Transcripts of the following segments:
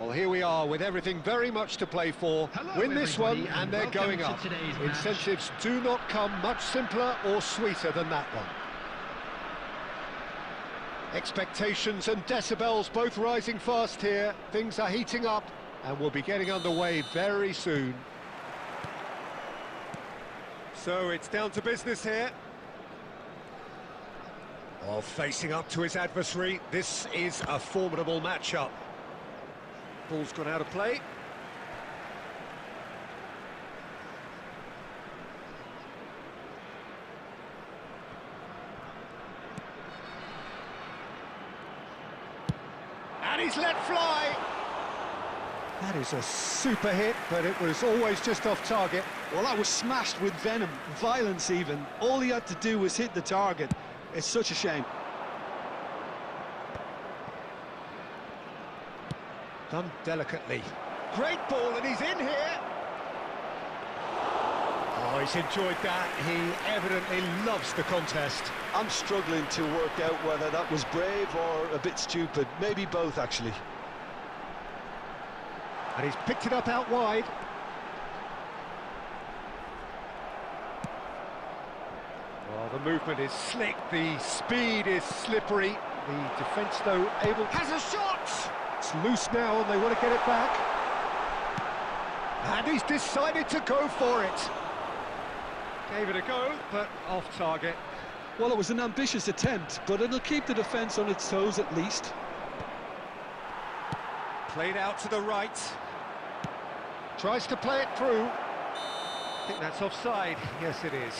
Well, here we are with everything very much to play for. Win this one and they're going up. Incentives do not come much simpler or sweeter than that one. Expectations and decibels both rising fast here. Things are heating up and we'll be getting underway very soon. So it's down to business here. While facing up to his adversary, this is a formidable matchup. Ball's gone out of play. And he's let fly. That is a super hit, but it was always just off target. Well, that was smashed with venom, violence even. All he had to do was hit the target. It's such a shame. Done delicately. Great ball, and he's in here. Oh, he's enjoyed that. He evidently loves the contest. I'm struggling to work out whether that was brave or a bit stupid. Maybe both, actually. And he's picked it up out wide. Well, the movement is slick, the speed is slippery. The defence, though, has a shot! It's loose now, and they want to get it back. And he's decided to go for it. Gave it a go, but off target. Well, it was an ambitious attempt, but it'll keep the defence on its toes at least. Played out to the right. Tries to play it through. I think that's offside. Yes, it is.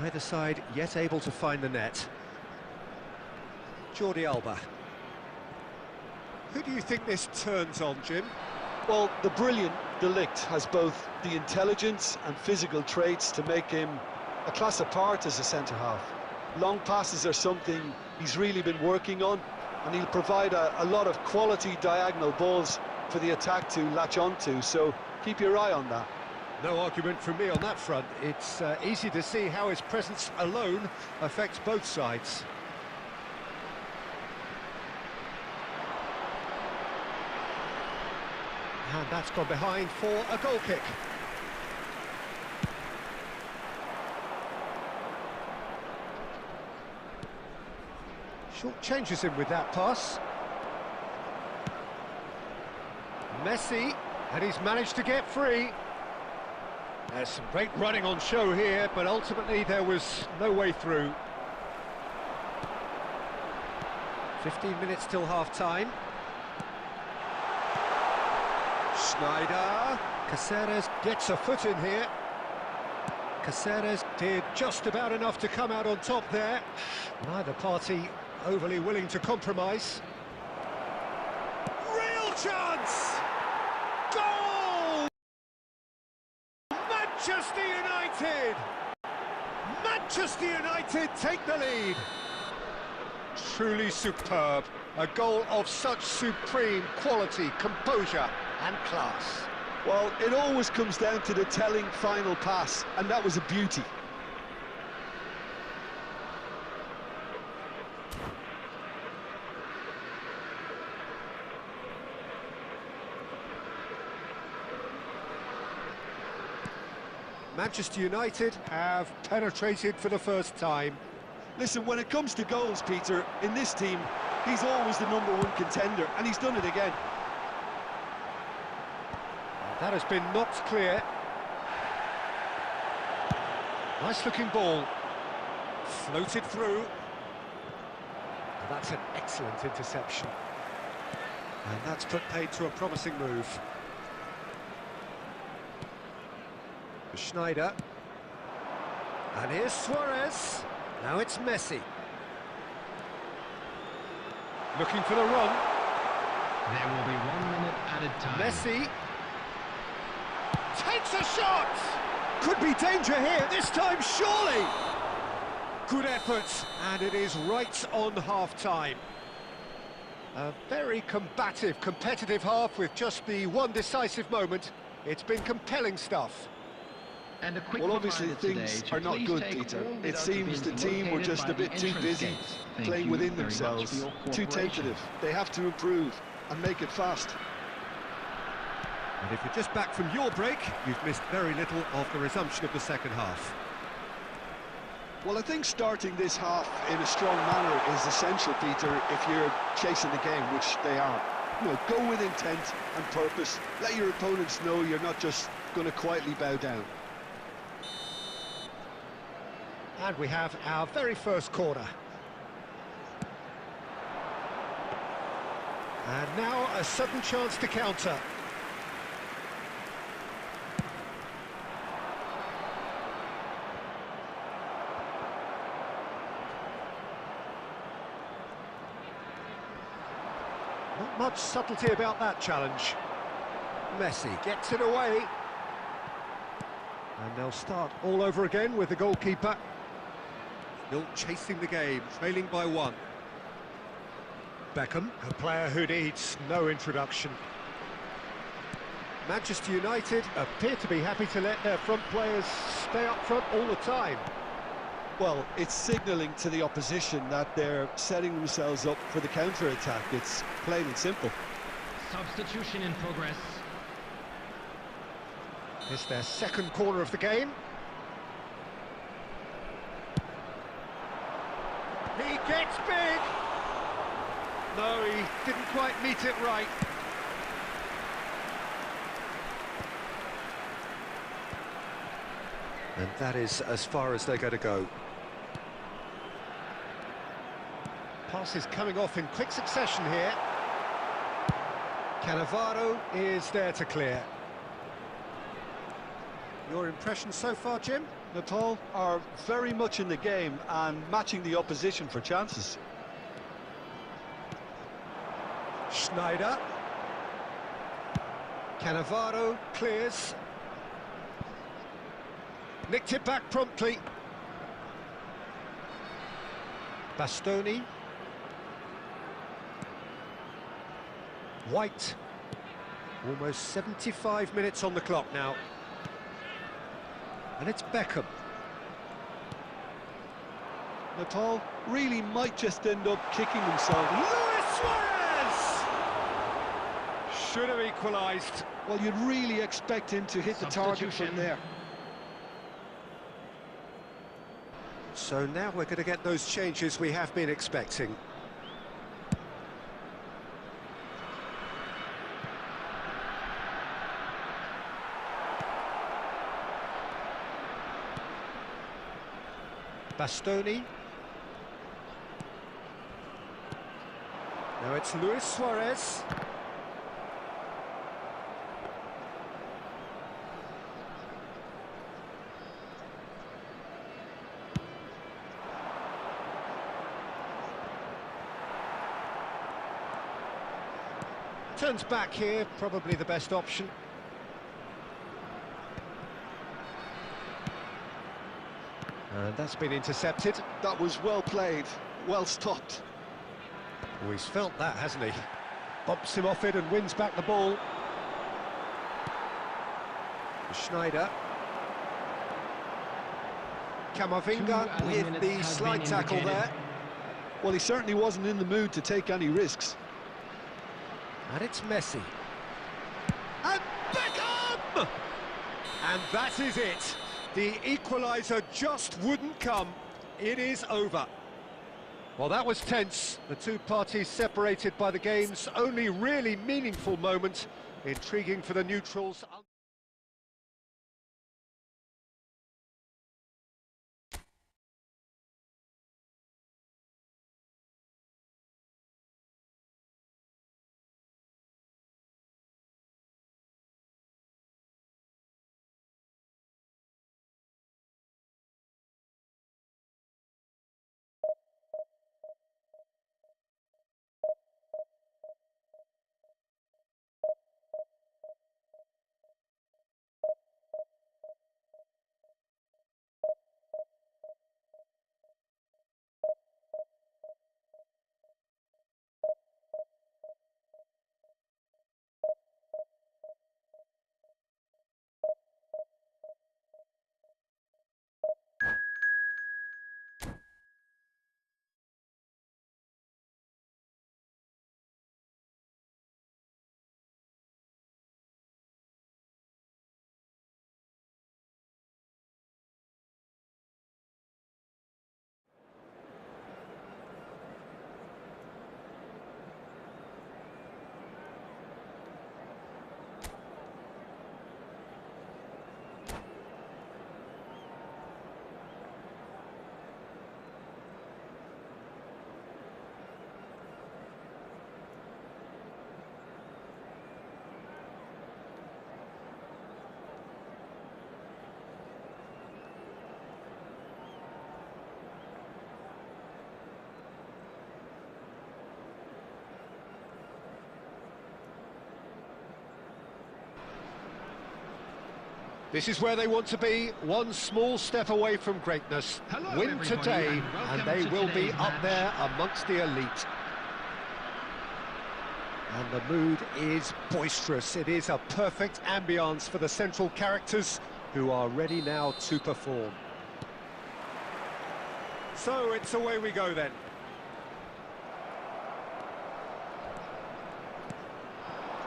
Neither side yet able to find the net. Jordi Alba. Who do you think this turns on, Jim? Well, the brilliant De Ligt has both the intelligence and physical traits to make him a class apart as a centre-half. Long passes are something he's really been working on, and he'll provide a lot of quality diagonal balls for the attack to latch onto, so keep your eye on that. No argument from me on that front. It's easy to see how his presence alone affects both sides. And that's gone behind for a goal kick. Short changes him with that pass. Messi, and he's managed to get free. There's some great running on show here, but ultimately there was no way through. 15 minutes till half-time. Schneider. Caceres gets a foot in here. Caceres did just about enough to come out on top there. Neither party overly willing to compromise. Real chance! Goal! Manchester United! Manchester United take the lead. Truly superb. A goal of such supreme quality, composure and class. Well, it always comes down to the telling final pass, and that was a beauty. Manchester United have penetrated for the first time. Listen, when it comes to goals, Peter, in this team, he's always the #1 contender, and he's done it again. That has been knocked clear. Nice looking ball. Floated through. And that's an excellent interception. And that's put paid to a promising move. Schneider. And here's Suarez. Now it's Messi. Looking for the run. There will be 1 minute added time. Messi. Takes a shot! Could be danger here, this time surely! Good effort, and it is right on half-time. A very combative, competitive half with just the one decisive moment. It's been compelling stuff. And a quick well, obviously things are not good, Peter. It seems the team were just a bit too busy playing within themselves, too tentative. They have to improve and make it fast. And if you're just back from your break, you've missed very little of the resumption of the second half. Well, I think starting this half in a strong manner is essential, Peter, if you're chasing the game, which they are. You know, go with intent and purpose. Let your opponents know you're not just going to quietly bow down. And we have our very first corner. And now a sudden chance to counter. Not much subtlety about that challenge. Messi gets it away. And they'll start all over again with the goalkeeper. Still chasing the game, trailing by 1. Beckham, a player who needs no introduction. Manchester United appear to be happy to let their front players stay up front all the time. Well, it's signalling to the opposition that they're setting themselves up for the counter-attack. It's plain and simple. Substitution in progress. It's their second corner of the game. He gets big! No, he didn't quite meet it right. And that is as far as they're going to go. Passes coming off in quick succession here. Cannavaro is there to clear. Your impression so far, Jim? Nepal are very much in the game and matching the opposition for chances. Schneider. Cannavaro clears. Nicked it back promptly. Bastoni. White. Almost 75 minutes on the clock now. And it's Beckham. Nepal really might just end up kicking themselves. Luis Suarez! Should have equalised. Well, you'd really expect him to hit the target from there. So now we're going to get those changes we have been expecting. Bastoni. Now it's Luis Suarez. Turns back here, probably the best option. And that's been intercepted. That was well played, well stopped. Oh, he's felt that, hasn't he? Bumps him off it and wins back the ball. Schneider. Camavinga with the slide tackle there. Well, he certainly wasn't in the mood to take any risks. And it's Messi. And Beckham! And that is it. The equaliser just wouldn't come. It is over. Well, that was tense. The two parties separated by the game's only really meaningful moment. Intriguing for the neutrals. This is where they want to be, one small step away from greatness. Hello, Win everybody, today, and and they will be today's up match. there amongst the elite. And the mood is boisterous. It is a perfect ambience for the central characters, who are ready now to perform. So it's away we go then.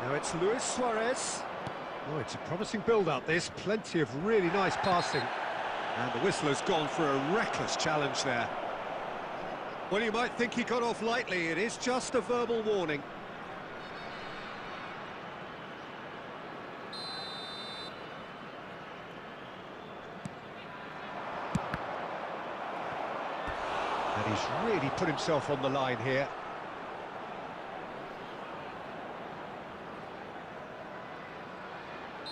Now it's Luis Suarez. Oh, it's a promising build-up, this. Plenty of really nice passing. And the whistle has gone for a reckless challenge there. Well, you might think he got off lightly. It is just a verbal warning. And he's really put himself on the line here.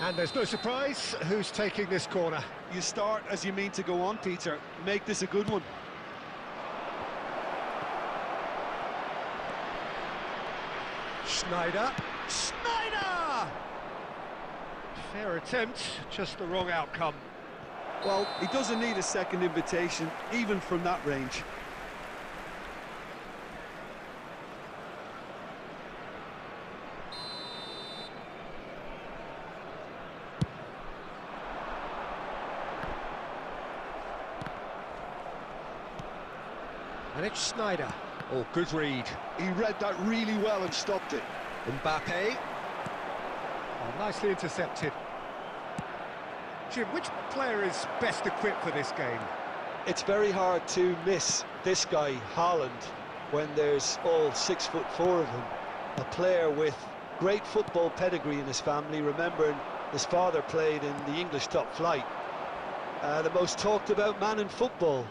And there's no surprise who's taking this corner. You start as you mean to go on, Peter. Make this a good one. Schneider. Schneider! Fair attempt, just the wrong outcome. Well, he doesn't need a second invitation, even from that range. And it's Schneider. Oh, good read. He read that really well and stopped it. Mbappe. Oh, nicely intercepted. Jim, which player is best equipped for this game? It's very hard to miss this guy, Haaland, when there's all 6'4" of him. A player with great football pedigree in his family, remembering his father played in the English top flight. The most talked about man in football.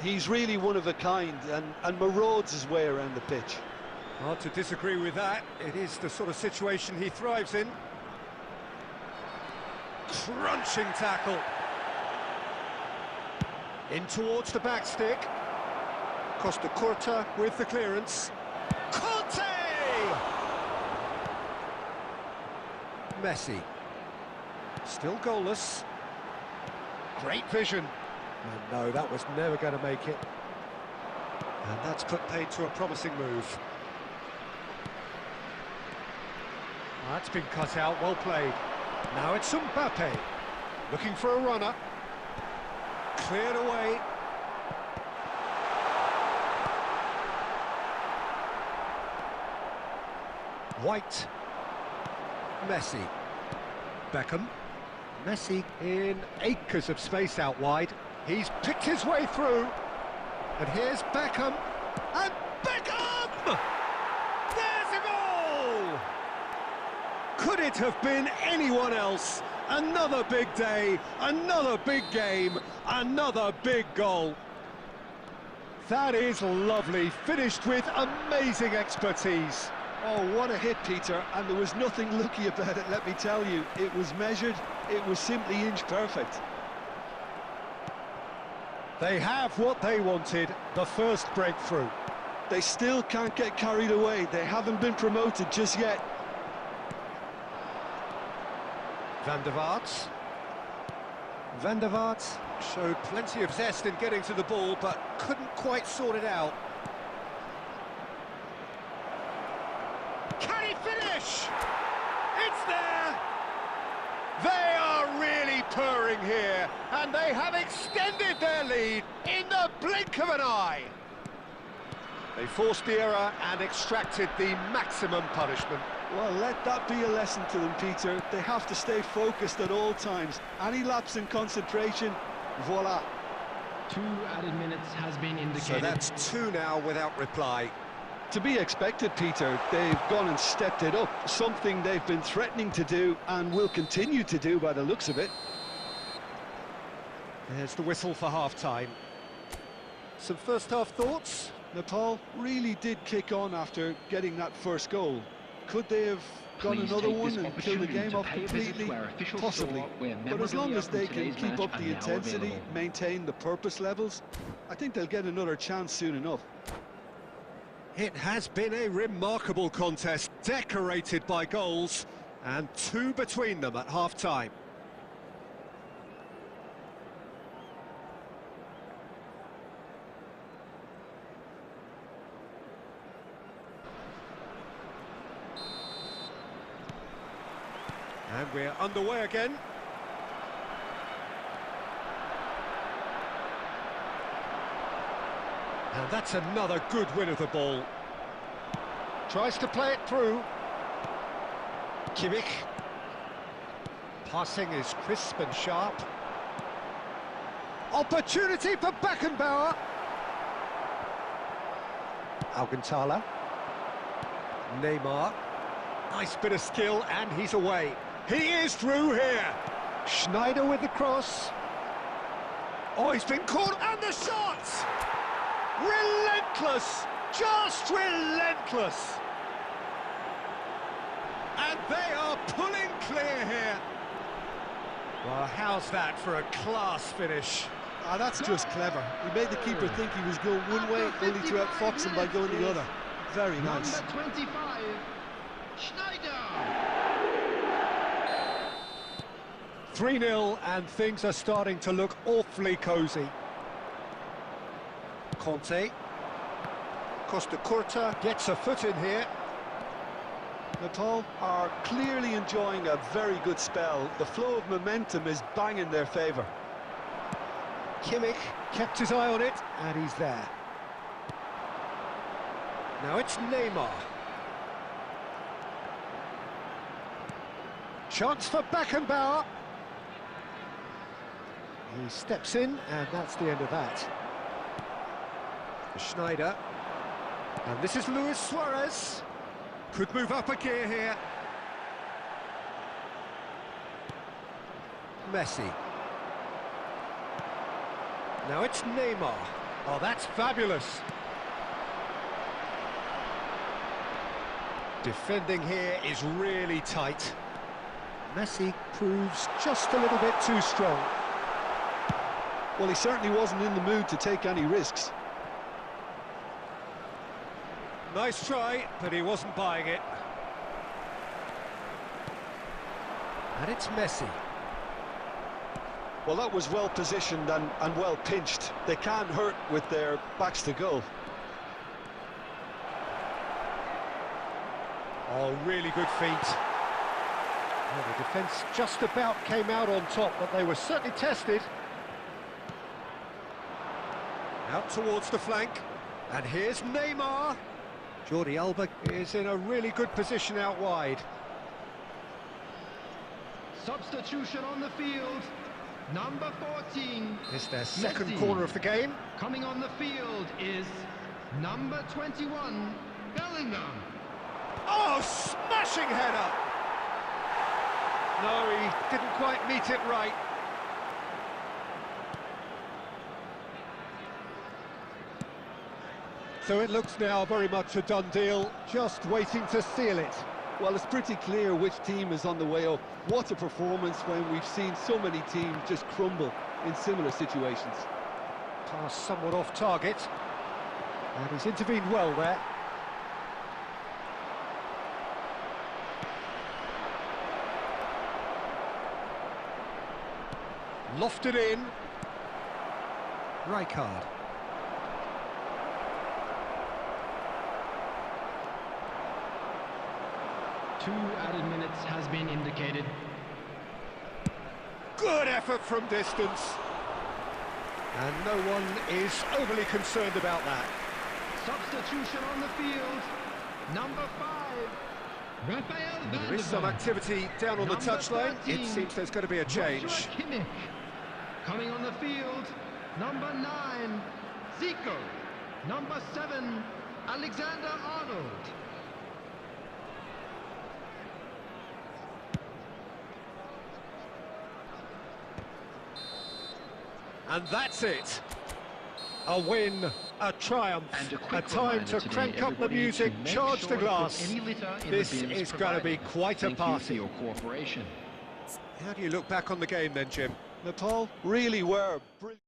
He's really one of a kind and marauds his way around the pitch. Hard to disagree with that. It is the sort of situation he thrives in. Crunching tackle. In towards the back stick. Costa Curta with the clearance. Conte! Messi. Still goalless. Great vision. And no, that was never going to make it. And that's put paid to a promising move. That's been cut out, well played. Now it's Mbappe, looking for a runner. Cleared away. White. Messi. Beckham. Messi in acres of space out wide. He's picked his way through. And here's Beckham. And Beckham! There's a goal! Could it have been anyone else? Another big day, another big game, another big goal. That is lovely, finished with amazing expertise. Oh, what a hit, Peter, and there was nothing lucky about it, let me tell you. It was measured, it was simply inch perfect. They have what they wanted, the first breakthrough. They still can't get carried away, they haven't been promoted just yet. Van der Vaart. Van der Vaart showed plenty of zest in getting to the ball, but couldn't quite sort it out. Can he finish? It's there! They are really purring here, and they have extended their lead in the blink of an eye. They forced the error and extracted the maximum punishment. Well, let that be a lesson to them, Peter. They have to stay focused at all times. Any lapse in concentration, voila. 2 added minutes has been indicated. So that's 2 now without reply. To be expected, Peter. They've gone and stepped it up, something they've been threatening to do and will continue to do by the looks of it. There's the whistle for half-time. Some first-half thoughts? Nepal really did kick on after getting that first goal. Could they have got Please another take one this and kill the opportunity game to off pay a visit completely? to our official Possibly. store where But as long memorabilia as they from can today's keep match up are the now intensity, available. maintain the purpose levels, I think they'll get another chance soon enough. It has been a remarkable contest, decorated by goals, and 2 between them at half-time. And we're underway again. And that's another good win of the ball. Tries to play it through. Kimmich. Passing is crisp and sharp. Opportunity for Beckenbauer. Alcantara. Neymar. Nice bit of skill, and he's away. He is through here. Schneider with the cross. Oh, he's been caught, and the shots! Relentless! Just relentless! And they are pulling clear here. Well, how's that for a class finish? Ah, that's just clever. He made the keeper think he was going one way, only to outfox him by going the other. Very nice. Number 25, Schneider. 3-0, and things are starting to look awfully cosy. Conte. Costa Curta gets a foot in here. Nepal are clearly enjoying a very good spell. The flow of momentum is bang in their favour. Kimmich kept his eye on it, and he's there. Now it's Neymar. Chance for Beckenbauer. He steps in, and that's the end of that. Schneider. And this is Luis Suarez. Could move up a gear here. Messi. Now it's Neymar. Oh, that's fabulous. Defending here is really tight. Messi proves just a little bit too strong. Well, he certainly wasn't in the mood to take any risks. Nice try, but he wasn't buying it. And it's Messi. Well, that was well positioned and well pinched. They can't hurt with their backs to goal. Oh, really good feet. Well, the defence just about came out on top, but they were certainly tested. Out towards the flank. And here's Neymar. Jordi Alba is in a really good position out wide. Substitution on the field. Number 14. It's their second Messi. corner of the game. Coming on the field is number 21, Bellingham. Oh, smashing header! No, he didn't quite meet it right. So it looks now very much a done deal, just waiting to seal it. Well, it's pretty clear which team is on the way up. What a performance when we've seen so many teams just crumble in similar situations. Pass somewhat off target. And he's intervened well there. Lofted in. Rijkaard. Two added minutes has been indicated. Good effort from distance. And no one is overly concerned about that. Substitution on the field. Number 5, Rafael van There is der some Vaart. activity down on the Number touchline. It 13, seems there's going to be a change. Joshua Kimmich. Coming on the field, number 9, Zico. Number 7, Alexander Arnold. And that's it. A win, a triumph, And a quick time reminder to today, crank up the everybody, music, to make charge sure the to put glass. any litter in This the bins is going to be provided. quite a Thank you party. for your cooperation. How do you look back on the game then, Jim? Nepal really were brilliant.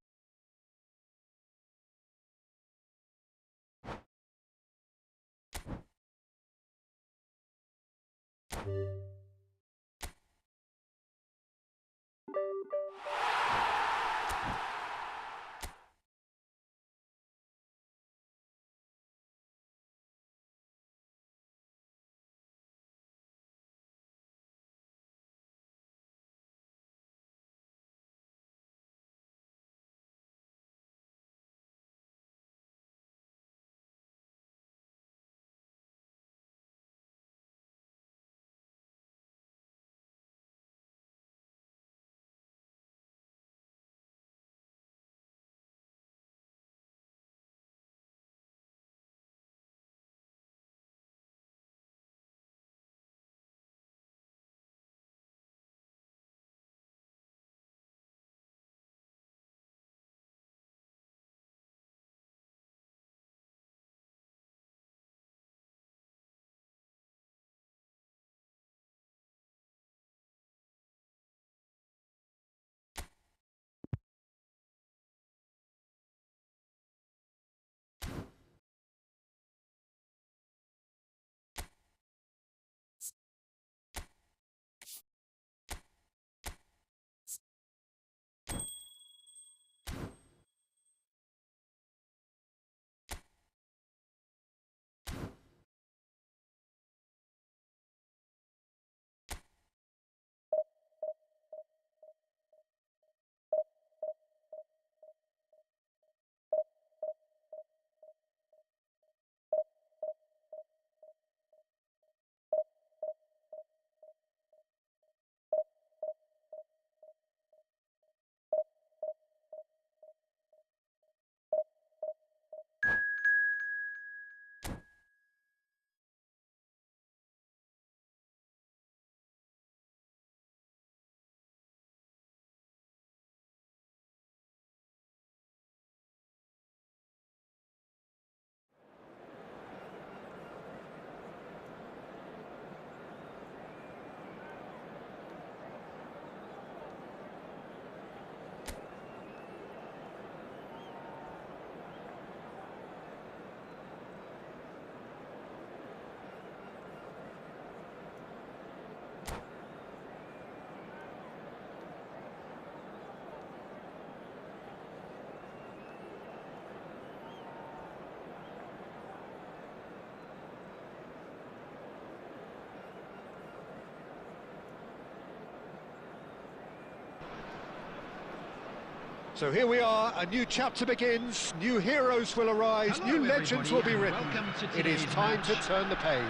So here we are, a new chapter begins, new heroes will arise, Hello, new legends will be everybody, written. and welcome to It is today's time match. to turn the page.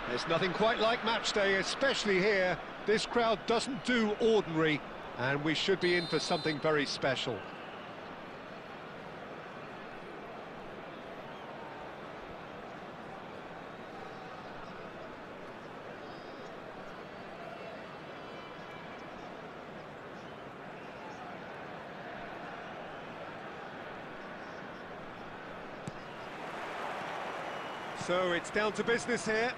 There's nothing quite like match day, especially here. This crowd doesn't do ordinary, and we should be in for something very special. So it's down to business here.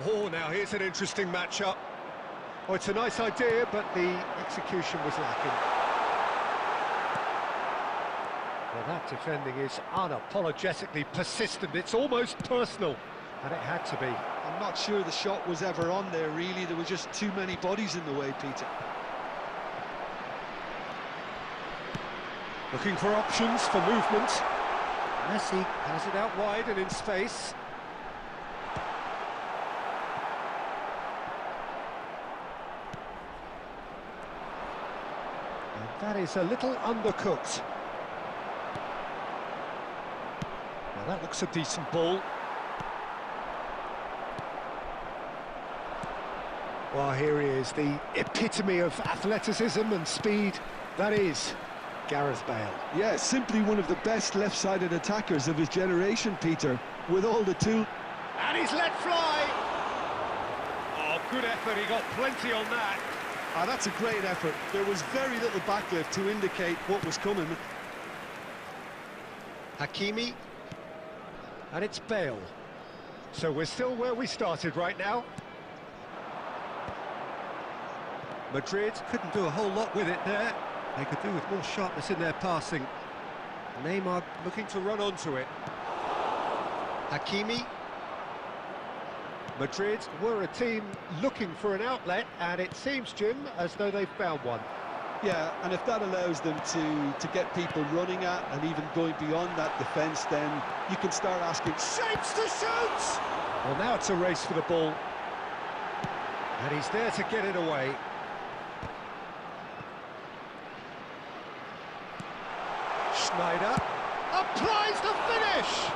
Oh, now here's an interesting matchup. Oh, it's a nice idea, but the execution was lacking. Well, that defending is unapologetically persistent. It's almost personal, and it had to be. I'm not sure the shot was ever on there, really. There were just too many bodies in the way, Peter. Looking for options for movement. Messi has it out wide and in space. And that is a little undercooked. Well, that looks a decent ball. Well, here he is, the epitome of athleticism and speed. That is Gareth Bale. Yeah, simply one of the best left-sided attackers of his generation, Peter, with all the tools. And he's let fly! Oh, good effort, he got plenty on that. Ah, that's a great effort. There was very little backlift to indicate what was coming. Hakimi. And it's Bale. So we're still where we started right now. Madrid couldn't do a whole lot with it there. They could do with more sharpness in their passing. Neymar looking to run onto it. Hakimi. Madrid were a team looking for an outlet, and it seems, Jim, as though they've found one. Yeah, and if that allows them to get people running at and even going beyond that defence, then you can start asking, Shapes to shoot! Well, now it's a race for the ball. And he's there to get it away. Schneider applies the finish!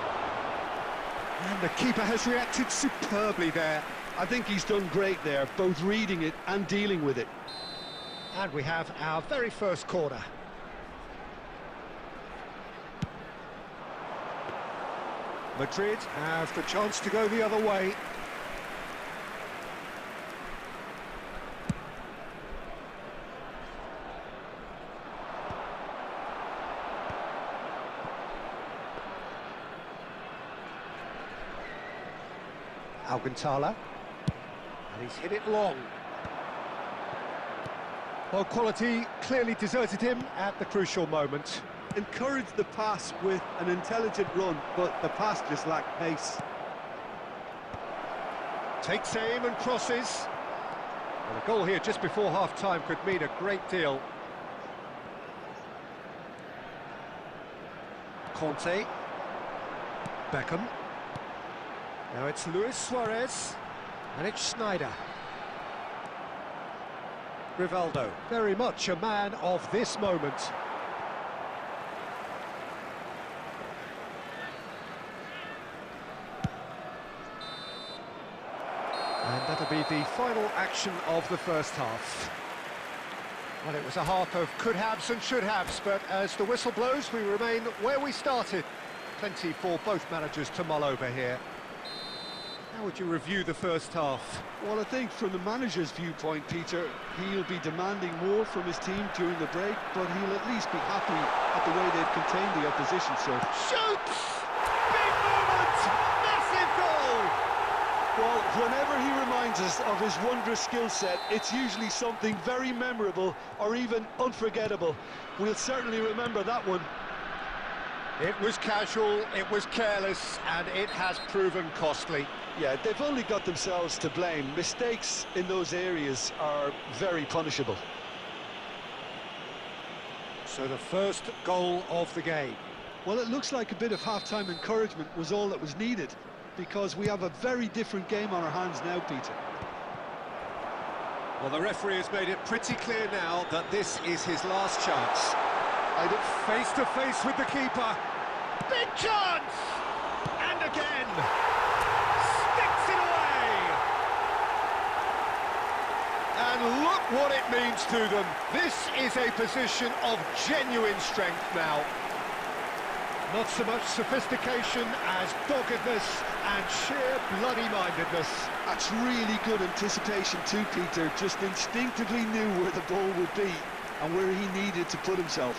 And the keeper has reacted superbly there. I think he's done great there, both reading it and dealing with it. And we have our very first corner. Madrid have the chance to go the other way. Alcantara, and he's hit it long. Well, quality clearly deserted him at the crucial moment. Encouraged the pass with an intelligent run, but the pass just lacked pace. Takes aim and crosses. Well, a goal here just before half-time could mean a great deal. Conte. Beckham. Now it's Luis Suarez, and it's Schneider. Rivaldo, very much a man of this moment. And that'll be the final action of the first half. Well, it was a half of could-haves and should-haves, but as the whistle blows, we remain where we started. Plenty for both managers to mull over here. How would you review the first half? Well, I think from the manager's viewpoint, Peter, he'll be demanding more from his team during the break, but he'll at least be happy at the way they've contained the opposition. So Shoots! Big moment! Massive goal! well, whenever he reminds us of his wondrous skill set, it's usually something very memorable or even unforgettable. We'll certainly remember that one. It was casual, it was careless, and it has proven costly. Yeah, they've only got themselves to blame. Mistakes in those areas are very punishable. So the first goal of the game. Well, it looks like a bit of half-time encouragement was all that was needed. because we have a very different game on our hands now, Peter. Well, the referee has made it pretty clear now that this is his last chance. Face to face with the keeper. Big chance! And again! Sticks it away! And look what it means to them. This is a position of genuine strength now. Not so much sophistication as doggedness and sheer bloody-mindedness. That's really good anticipation too, Peter. Just instinctively knew where the ball would be and where he needed to put himself.